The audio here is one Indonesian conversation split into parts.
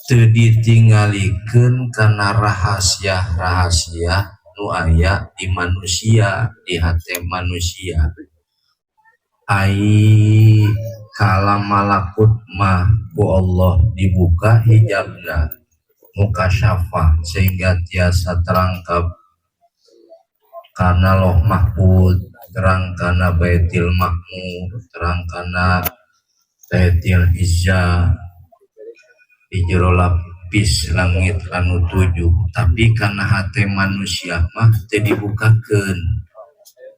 teu ditinggalikeun kana rahasia-rahasia nu aya di manusia, di hati manusia. Ai kalam malakut mah ku Allah dibuka hijabna mukasyafah sehingga tiasa terangkap karena loh mahfud, terang karena baitil makmur, terang karena baitil izza di jero lapis langit anu 7. Tapi karena hati manusia mah teu dibukakeun.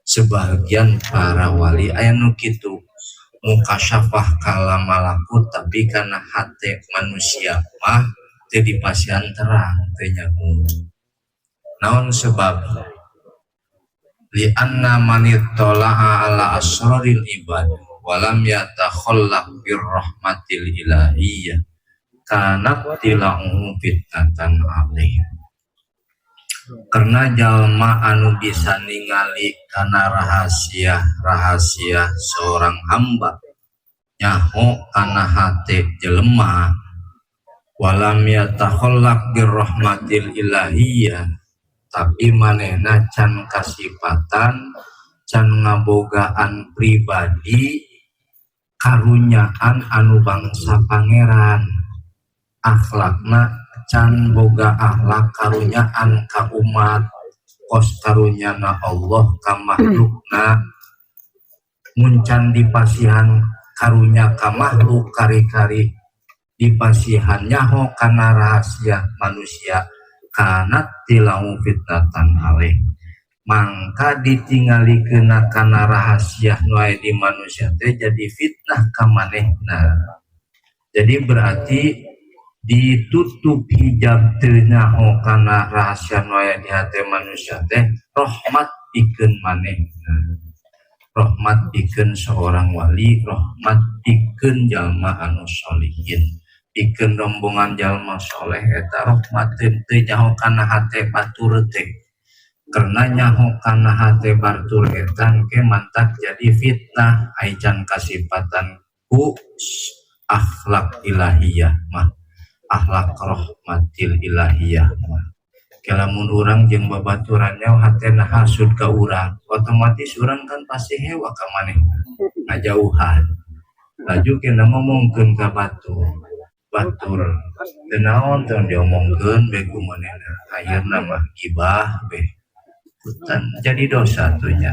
Sebagian para wali aya nu kitu mukasyafah kalam malakut, tapi karena hati manusia mah teu dipasihan terang teu nyaho. Naon sebab li anna man ittala'a ala asraril ibad walam yatakhallaq bir rahmatil ilahiyyah kana tila'u fitnatan alaih. Karena jalma anu bisa ningali kana rahasia-rahasia seorang hamba nyaho kana hate jelema walam yatakhallaq bir rahmatil ilahiyyah, tapi manehna can kasifatan, can ngabogaan pribadi karunyaan anu bangsa pangeran, akhlakna can boga akhlak karunyaan ka umat, kos karunyana Allah ka makhlukna muncan dipasihan karunya ka makhluk kari-kari dipasihan nyaho kana rahasia manusia kana tilau fitnatan alaih, mangka ditingalikeun kana rahasia nu aya di manusia teh jadi fitnah ka manehna. Jadi berarti ditutup hijab teu nyaho kana rahasia nu aya di hate manusia teh rahmat pikeun manehna, rahmat pikeun seorang wali, rahmat pikeun jalma anu sholihin, pikeun rombongan jalma soleh eta rahmat teu nyaho kana hate batur teh. Karena nyaho kana hate batur eta ke mantak jadi fitnah ai can kasifatan ku akhlak ilahiyah mah, akhlak rahmatil ilahiyah mah. Kalamun urang jeung babaturannya hatena hasud ka urang, otomatis urang kan pasti hewa ka manehna ngajauhan. Laju kena ngomongkeun ka batur teu naon teu diomongkeun begu manehna, ayeuna mah gibah beh kutan jadi dosa tuh nya.